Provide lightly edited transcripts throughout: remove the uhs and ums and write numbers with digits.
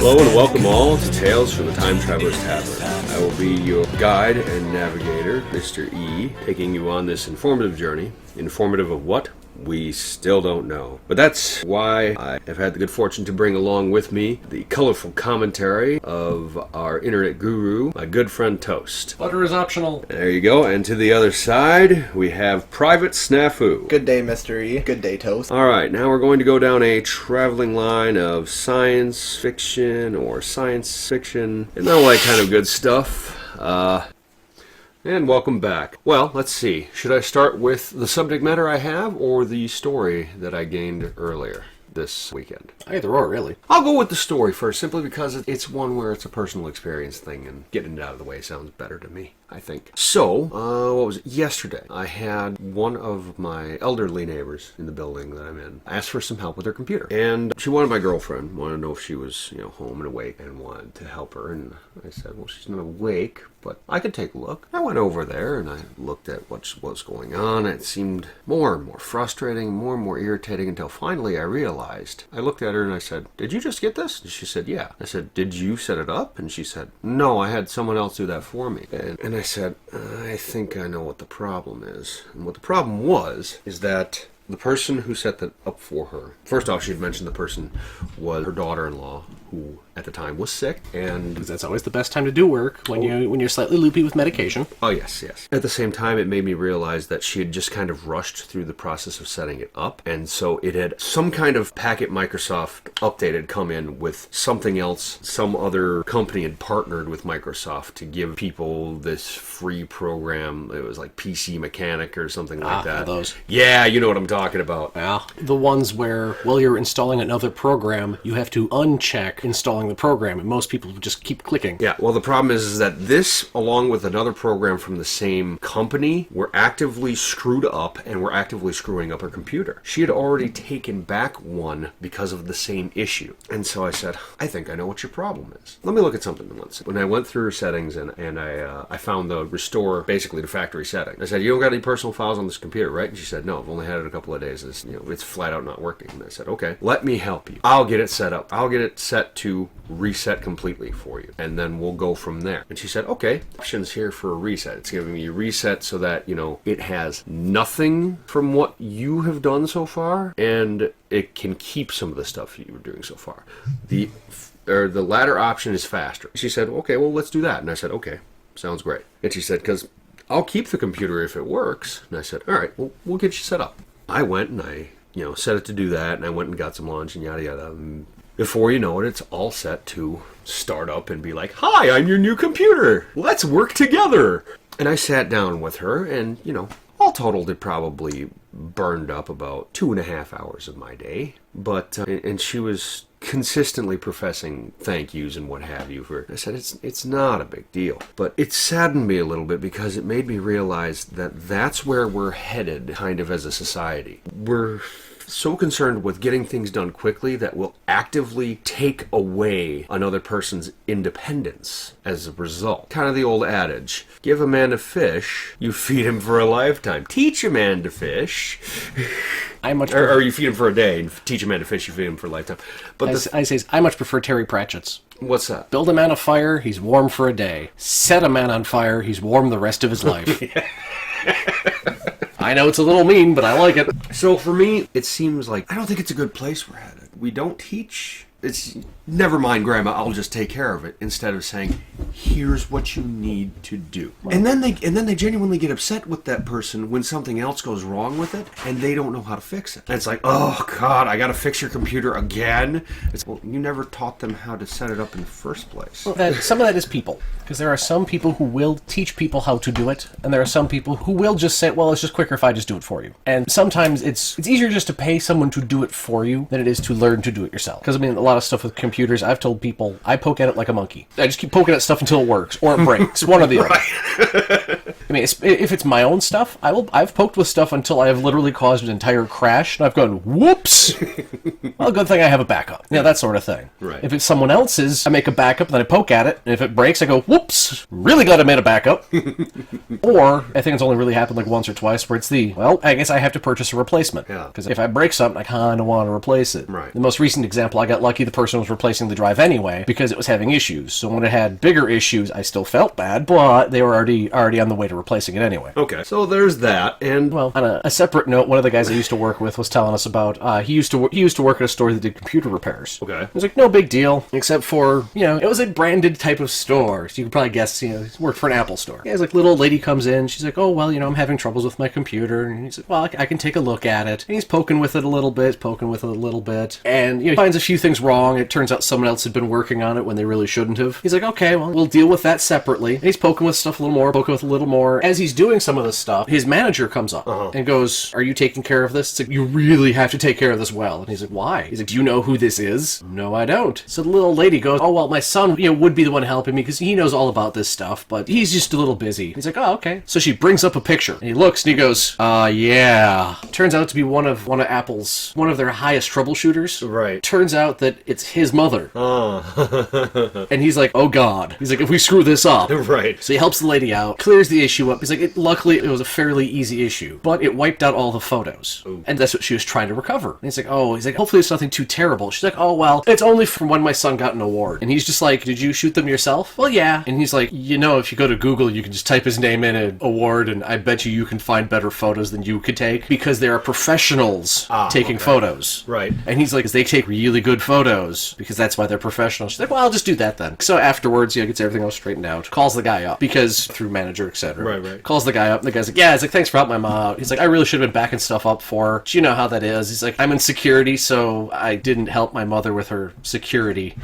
Hello and welcome all to Tales from the Time Traveler's Tavern. I will be your guide and navigator, Mr.E, taking you on this informative journey. Informative of what? We still don't know. But that's why I have had the good fortune to bring along with me the colorful commentary of our internet guru, my good friend Toast. Butter is optional. There you go. And to the other side, we have Private Snafu. Good day, Mr.E. Good day, Toast. Alright, now we're going to go down a traveling line of science fiction or science fiction and all that kind of good stuff. And welcome back. Well, let's see. Should I start with the subject matter I have or the story that I gained earlier this weekend? Either or, really. I'll go with the story first, simply because it's one where it's a personal experience thing, and getting it out of the way sounds better to me, I think. So, what was it? Yesterday, I had one of my elderly neighbors in the building that I'm in ask for some help with her computer. And she wanted my girlfriend, wanted to know if she was, home and awake, and wanted to help her. And I said, well, she's not awake, but I could take a look. I went over there and I looked at what was going on. It seemed more and more frustrating, more and more irritating, until finally I realized. I looked at her and I said, did you just get this? And she said, yeah. I said, did you set it up? And she said, no, I had someone else do that for me. And I said, I think I know what the problem is. And what the problem is that the person who set that up for her, first off, she had mentioned the person was her daughter-in-law, who at the time was sick, and Because that's always the best time to do work, when you're slightly loopy with medication. oh yes. At the same time, it made me realize that she had just kind of rushed through the process of setting it up, and so it had some kind of packet Microsoft update had come in with something else. Some other company had partnered with Microsoft to give people this free program. It was like PC Mechanic or something like that. Those. Yeah, you know what I'm talking about. Yeah. The ones where, while you're installing another program, you have to uncheck installing the program, and most people just keep clicking. Yeah, well, the problem is that this, along with another program from the same company, were actively screwed up and were actively screwing up her computer. She had already taken back one because of the same issue. And so I said, I think I know what your problem is. Let me look at something once. When I went through her settings and I found the restore, basically the factory setting. I said, you don't got any personal files on this computer, right? And she said, no, I've only had it a couple of days. It's flat out not working. And I said, okay, let me help you. I'll get it set up. I'll get it set to reset completely for you, and then we'll go from there. And she said, okay, options here for a reset. It's giving me a reset so that, it has nothing from what you have done so far, and it can keep some of the stuff you were doing so far. The latter option is faster. She said, okay, well, let's do that. And I said, okay, sounds great. And she said, because I'll keep the computer if it works. And I said, all right, well, we'll get you set up. I went and I, set it to do that, and I went and got some lunch and yada yada. And before you know it, it's all set to start up and be like, hi, I'm your new computer. Let's work together. And I sat down with her, and, all totaled, it probably burned up about 2.5 hours of my day. But, and she was consistently professing thank yous and what have you for it. I said, it's not a big deal. But it saddened me a little bit because it made me realize that that's where we're headed kind of as a society. We're so concerned with getting things done quickly that we'll actively take away another person's independence as a result. Kind of the old adage, give a man a fish, you feed him for a lifetime. Teach a man to fish. Or you feed him for a day, and teach a man to fish, you feed him for a lifetime. But I much prefer Terry Pratchett's. What's that? Build a man a fire, he's warm for a day. Set a man on fire, he's warm the rest of his life. I know it's a little mean, but I like it. So for me, it seems like I don't think it's a good place we're headed. We don't teach. It's never mind, Grandma, I'll just take care of it, instead of saying, here's what you need to do. Right. And then they genuinely get upset with that person when something else goes wrong with it and they don't know how to fix it. And it's like, oh God, I gotta fix your computer again. It's, well, you never taught them how to set it up in the first place. Well, some of that is people. Because there are some people who will teach people how to do it, and there are some people who will just say, well, it's just quicker if I just do it for you. And sometimes it's easier just to pay someone to do it for you than it is to learn to do it yourself. Because, I mean, a lot lot of stuff with computers. I've told people I poke at it like a monkey. I just keep poking at stuff until it works or it breaks. One or the other. I mean, if it's my own stuff, I've poked with stuff until I have literally caused an entire crash, and I've gone, whoops! Well, good thing I have a backup. Yeah, that sort of thing. Right. If it's someone else's, I make a backup, and then I poke at it, and if it breaks, I go, whoops! Really glad I made a backup. Or, I think it's only really happened like once or twice, where it's well, I guess I have to purchase a replacement. Yeah. Because if I break something, I kind of want to replace it. Right. The most recent example, I got lucky the person was replacing the drive anyway, because it was having issues. So when it had bigger issues, I still felt bad, but they were already on the way to replacing it anyway. Okay, so there's that, and Well, on a separate note, one of the guys I used to work with was telling us about he used to work at a store that did computer repairs. Okay. It was like no big deal, except for it was a branded type of store, so you can probably guess he worked for an Apple store. Yeah, it's like little old lady comes in, she's like, oh well, I'm having troubles with my computer, and he's like, well, I can take a look at it, and he's poking with it a little bit, and he finds a few things wrong. It turns out someone else had been working on it when they really shouldn't have. He's like, okay, well, we'll deal with that separately. And he's poking with stuff a little more. As he's doing some of this stuff, his manager comes up and goes, are you taking care of this? It's like, you really have to take care of this well. And he's like, why? He's like, do you know who this is? No, I don't. So the little lady goes, oh, well, my son, would be the one helping me because he knows all about this stuff, but he's just a little busy. He's like, oh, okay. So she brings up a picture and he looks and he goes, yeah. Turns out to be one of Apple's, one of their highest troubleshooters. Right. Turns out that it's his mother. oh, And he's like, oh God. He's like, if we screw this up. right. So he helps the lady out, clears the issue up. He's like, luckily it was a fairly easy issue, but it wiped out all the photos. Ooh. And that's what she was trying to recover. And he's like, hopefully it's nothing too terrible. She's like, oh, well, it's only from when my son got an award. And he's just like, did you shoot them yourself? Well, yeah. And he's like, if you go to Google, you can just type his name in an award, and I bet you can find better photos than you could take because there are professionals taking photos. Right. And he's like, they take really good photos because that's why they're professional. She's like, well, I'll just do that then. So afterwards, gets everything all straightened out, calls the guy up because through manager, etc. Right. Calls the guy up, and the guy's like, yeah, he's like, thanks for helping my mom out. He's like, I really should have been backing stuff up for her. Do you know how that is? He's like, I'm in security, so I didn't help my mother with her security.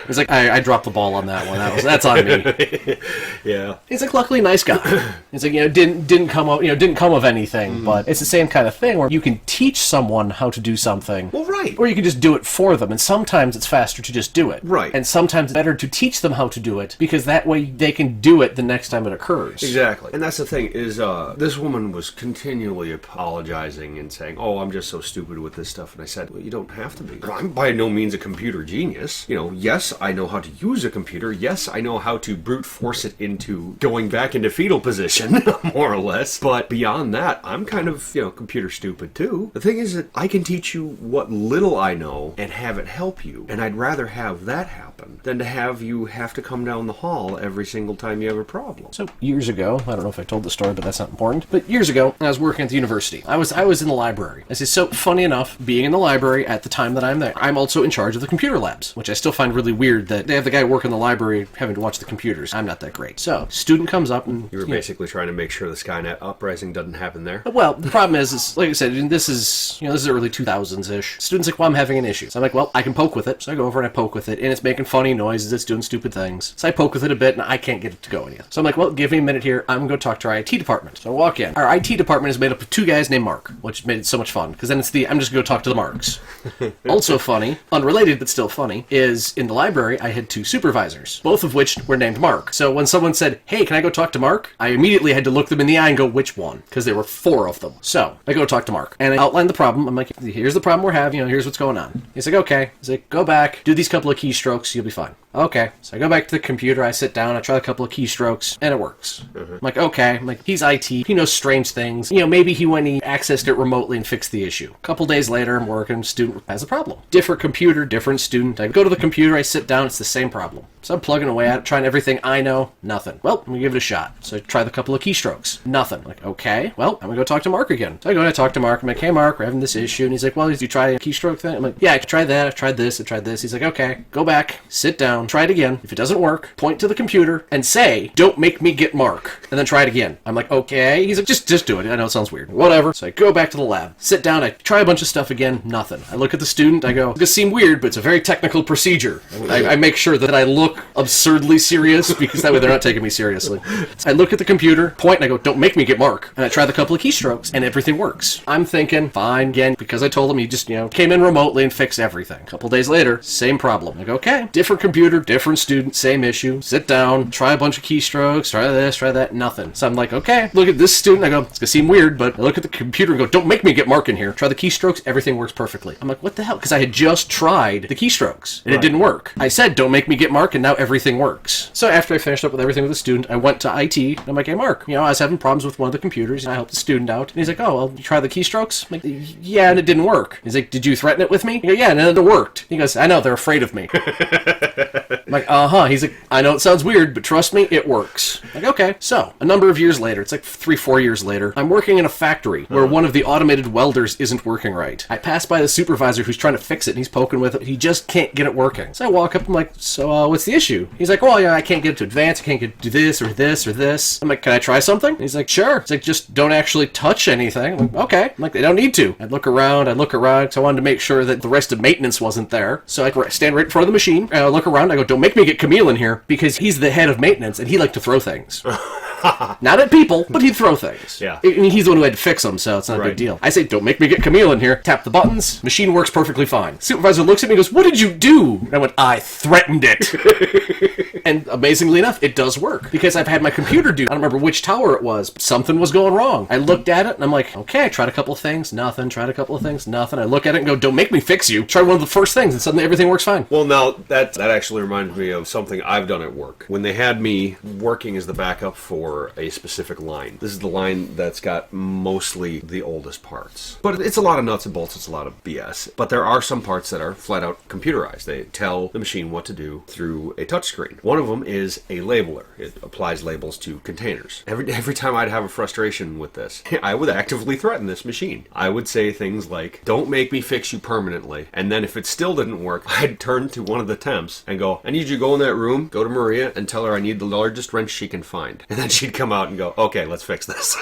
He's like, I dropped the ball on that one. That's on me. Yeah. He's like, luckily, nice guy. He's like, didn't come of anything, but it's the same kind of thing where you can teach someone how to do something. Well, right. Or you can just do it for them, and sometimes it's faster to just do it. Right. And sometimes it's better to teach them how to do it, because that way they can do it the next time it occurs. Exactly. And that's the thing is, this woman was continually apologizing and saying, oh, I'm just so stupid with this stuff. And I said, well, you don't have to be. I'm by no means a computer genius. Yes, I know how to use a computer. Yes, I know how to brute force it into going back into fetal position, more or less. But beyond that, I'm kind of, computer stupid too. The thing is that I can teach you what little I know and have it help you. And I'd rather have that happen than to have you have to come down the hall every single time you have a problem. So years ago, I don't know if I told the story, but that's not important. But years ago, I was working at the university. I was in the library. I say, so funny enough, being in the library at the time that I'm there, I'm also in charge of the computer labs, which I still find really weird that they have the guy working in the library having to watch the computers. I'm not that great. So, student comes up and... You were basically trying to make sure the Skynet uprising doesn't happen there. Well, the problem is like I said, this is early 2000s-ish. Student's like, well, I'm having an issue. So I'm like, well, I can poke with it. So I go over and I poke with it, and it's making funny noises, it's doing stupid things. So I poke with it a bit, and I can't get it to go anywhere. So I'm like, well, give me a minute here. I'm going to go talk to our IT department. So I walk in. Our IT department is made up of two guys named Mark, which made it so much fun, because then I'm just going to go talk to the Marks. Also funny, unrelated but still funny, is in the library, I had two supervisors, both of which were named Mark. So when someone said, hey, can I go talk to Mark? I immediately had to look them in the eye and go, which one? Because there were four of them. So I go talk to Mark, and I outline the problem. I'm like, here's the problem we're having, here's what's going on. He's like, okay. He's like, go back, do these couple of keystrokes, you'll be fine. Okay. So I go back to the computer, I sit down, I try a couple of keystrokes, and it works. I'm like, okay. I'm like, he's IT, he knows strange things. Maybe he went and he accessed it remotely and fixed the issue. A couple days later, I'm working, student has a problem. Different computer, different student. I go to the computer, I sit down, it's the same problem. So I'm plugging away at it, trying everything I know, nothing. Well, I'm gonna give it a shot. So I try the couple of keystrokes, nothing. I'm like, okay, well, I'm gonna go talk to Mark again. So I go and I talk to Mark, I'm like, hey Mark, we're having this issue. And he's like, well, did you try a keystroke thing? I'm like, yeah, I tried that, I've tried this, I've tried this. He's like, okay, go back, sit down, try it again. If it doesn't work, point to the computer and say, don't make me get mark, and then try it again. I'm like, okay. He's like, just do it. I know it sounds weird. Whatever. So I go back to the lab, sit down, I try a bunch of stuff again, nothing. I look at the student, I go, this seems weird, but it's a very technical procedure. I make sure that I look absurdly serious, because that way they're not taking me seriously. So I look at the computer, point, and I go, don't make me get mark. And I try the couple of keystrokes, and everything works. I'm thinking, fine, again, because I told him he just, came in remotely and fixed everything. A couple days later, same problem. I go, okay, different computer, different student, same issue. Sit down, try a bunch of keystrokes, try this, try that, nothing. So I'm like, okay, look at this student, I go, it's gonna seem weird, but I look at the computer and go, don't make me get mark in here. Try the keystrokes, everything works perfectly. I'm like, what the hell? Because I had just tried the keystrokes, and it didn't work. I said, don't make me get mark, and now everything works. So after I finished up with everything with the student, I went to IT, and I'm like, hey, Mark, I was having problems with one of the computers, and I helped the student out. And he's like, oh, well, you try the keystrokes? I'm like, yeah, and it didn't work. He's like, did you threaten it with me? I go, yeah, and it worked. He goes, I know, they're afraid of me. I'm like, uh-huh. He's like, I know it sounds weird, but trust me, it works. I'm like, okay. So, a number of years later, it's like 3-4 years later, I'm working in a factory where one of the automated welders isn't working right. I pass by the supervisor who's trying to fix it, and he's poking with it. He just can't get it working. So I walk up, I'm like, so, what's the issue? He's like, well, I can't get it to advance, I can't get to do this or this or this. I'm like, can I try something? And he's like, sure. He's like, just don't actually touch anything. I'm like, okay. I'm like, they don't need to. I look around, so I wanted to make sure that the rest of maintenance wasn't there. So I stand right in front of the machine, and I look around, I go, don't make me get Camille in here, because he's the head of maintenance, and he liked to throw things. Not at people, but he'd throw things. Yeah. I mean, he's the one who had to fix them, so it's not a big deal. I say, don't make me get Camille in here. Tap the buttons. Machine works perfectly fine. Supervisor looks at me and goes, what did you do? And I went, I threatened it. And amazingly enough, it does work. Because I've had my computer do, I don't remember which tower it was, but something was going wrong. I looked at it, and I'm like, okay, I tried a couple of things, nothing. Tried a couple of things, nothing. I look at it and go, don't make me fix you. Try one of the first things, and suddenly everything works fine. Well, now, that actually reminds me of something I've done at work. When they had me working as the backup for a specific line. This is the line that's got mostly the oldest parts. But it's a lot of nuts and bolts, it's a lot of BS. But there are some parts that are flat out computerized. They tell the machine what to do through a touchscreen. One of them is a labeler. It applies labels to containers. Every time I'd have a frustration with this, I would actively threaten this machine. I would say things like, don't make me fix you permanently. And then if it still didn't work, I'd turn to one of the temps and go, I need you to go in that room, go to Maria, and tell her I need the largest wrench she can find. And then she'd come out and go, okay, let's fix this.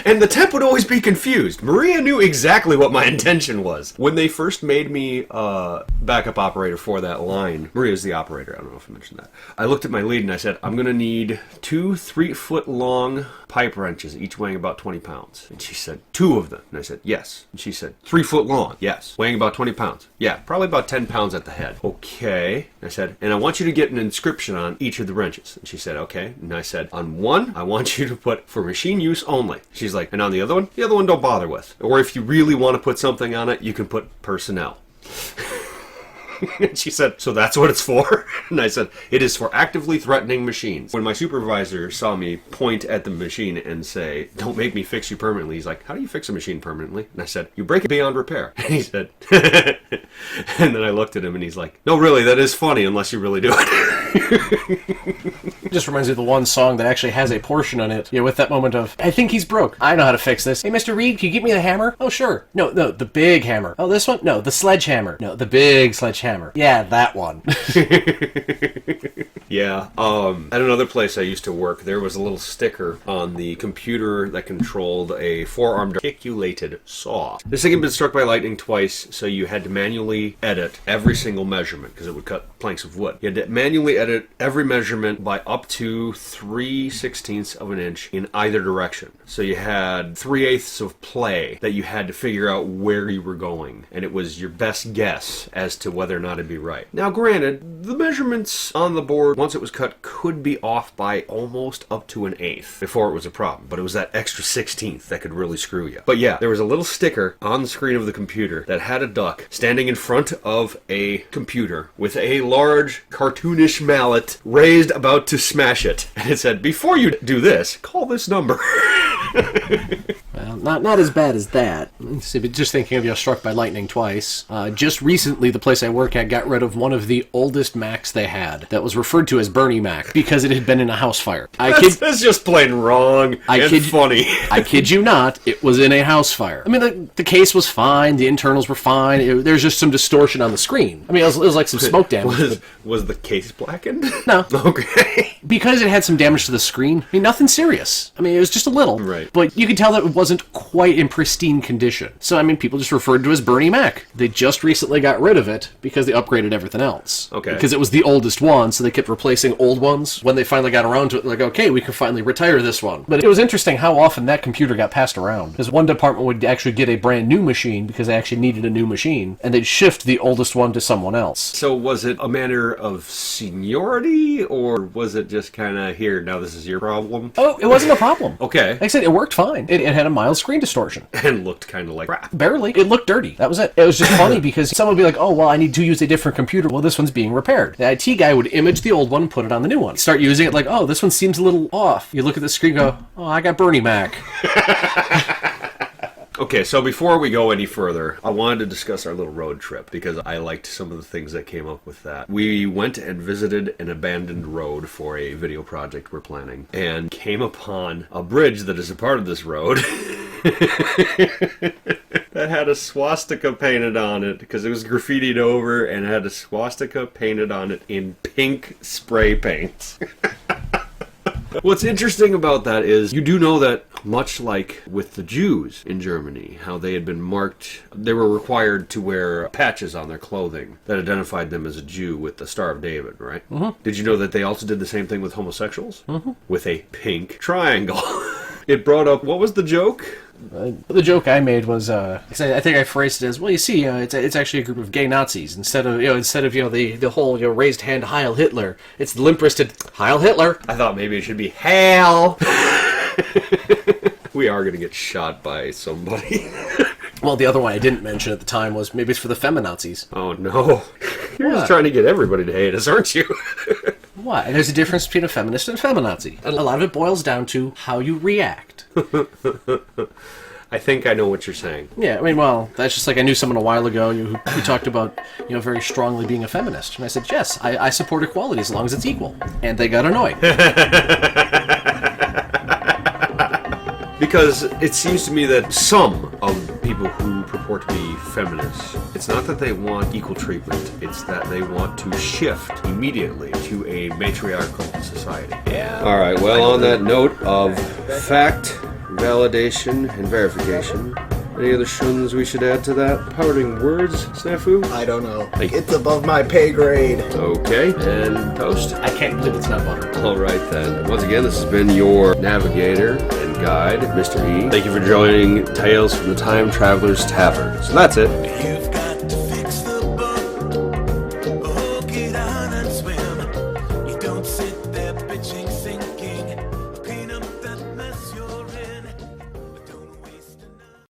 And the temp would always be confused. Maria knew exactly what my intention was. When they first made me backup operator for that line, Maria's the operator, I don't know if I mentioned that. I looked at my lead and I said, I'm going to need 2 3-foot long pipe wrenches, each weighing about 20 pounds. And she said, 2 of them. And I said, yes. And she said, 3 foot long. Yes. Weighing about 20 pounds. Yeah, probably about 10 pounds at the head. Okay. And I said, and I want you to get an inscription on each of the wrenches. And she said, okay. And I said, on one, I want you to put for machine use only. She's like, and on the other one don't bother with. Or if you really want to put something on it, you can put personnel. And she said, so that's what it's for? And I said, it is for actively threatening machines. When my supervisor saw me point at the machine and say, don't make me fix you permanently, he's like, how do you fix a machine permanently? And I said, you break it beyond repair. And he said, and then I looked at him and he's like, no, really, that is funny unless you really do it. It just reminds me of the one song that actually has a portion on it, with that moment of, I think he's broke. I know how to fix this. Hey, Mr.E, can you get me the hammer? Oh, sure. No, the big hammer. Oh, this one? No, the sledgehammer. No, the big sledgehammer. Yeah, that one. Yeah. At another place I used to work, there was a little sticker on the computer that controlled a 4-armed articulated saw. This thing had been struck by lightning twice, so you had to manually edit every single measurement, because it would cut planks of wood. You had to manually edit every measurement by up to 3/16 of an inch in either direction. So you had 3/8 of play that you had to figure out where you were going, and it was your best guess as to whether or not it'd be right. Now, granted, the measurements on the board, once it was cut, could be off by almost up to an eighth before it was a problem, but it was that extra 16th that could really screw you. But yeah, there was a little sticker on the screen of the computer that had a duck standing in front of a computer with a large cartoonish mallet raised about to smash it. And it said, before you do this, call this number. Well, not as bad as that. See, but just thinking of struck by lightning twice. Just recently, the place I work at got rid of one of the oldest Macs they had that was referred to as Bernie Mac because it had been in a house fire. That's just plain wrong and funny. I kid you not, it was in a house fire. I mean, the case was fine, the internals were fine, there's just some distortion on the screen. I mean, it was like some smoke damage. Was the case blackened? No. Okay. because it had some damage to the screen, I mean, nothing serious. I mean, it was just a little. Right. But you could tell that it wasn't quite in pristine condition. So, I mean, people just referred to it as Bernie Mac. They just recently got rid of it because they upgraded everything else. Okay. Because it was the oldest one, so they kept replacing old ones. When they finally got around to it, like, okay, we can finally retire this one. But it was interesting how often that computer got passed around. Because one department would actually get a brand new machine because they actually needed a new machine, and they'd shift the oldest one to someone else. So was it a matter of seniority, or was it just kind of, here, now this is your problem? Oh, it wasn't a problem. Okay. Like I said, it worked fine. It had a mild screen distortion. And looked kind of like crap. Barely. It looked dirty. That was it. It was just funny because someone would be like, oh, well, I need to use a different computer. Well, this one's being repaired. The IT guy would image the old one and put it on the new one. Start using it like, oh, this one seems a little off. You look at the screen and go, oh, I got Bernie Mac. Okay, so before we go any further, I wanted to discuss our little road trip because I liked some of the things that came up with that. We went and visited an abandoned road for a video project we're planning and came upon a bridge that is a part of this road that had a swastika painted on it because it was graffitied over and it had a swastika painted on it in pink spray paint. What's interesting about that is you do know that much like with the Jews in Germany, how they had been marked, they were required to wear patches on their clothing that identified them as a Jew with the Star of David, right? Mm-hmm. Did you know that they also did the same thing with homosexuals? Mm-hmm. With a pink triangle. It brought up, what was the joke? The joke I made was, I think I phrased it as, well, you see, it's actually a group of gay Nazis. Instead of the whole raised hand Heil Hitler, it's the limp-wristed Heil Hitler. I thought maybe it should be Hail. We are going to get shot by somebody. Well, the other one I didn't mention at the time was maybe it's for the feminazis. Oh no. You're just trying to get everybody to hate us, aren't you? Why? There's a difference between a feminist and a feminazi. A lot of it boils down to how you react. I think I know what you're saying. Yeah, I mean, well, that's just like I knew someone a while ago who talked about, very strongly being a feminist. And I said, yes, I support equality as long as it's equal. And they got annoyed. Because it seems to me that some of people who purport to be feminists, it's not that they want equal treatment, it's that they want to shift immediately to a matriarchal society. Yeah. All right, well, on that note of fact, validation, and verification, any other shuns we should add to that? Parting words, Snafu? I don't know. It's above my pay grade. Okay, and Toast? I can't believe it's not butter. All right, then. Once again, this has been your navigator and guide, Mr. E. Thank you for joining Tales from the Time Traveler's Tavern. So that's it. You've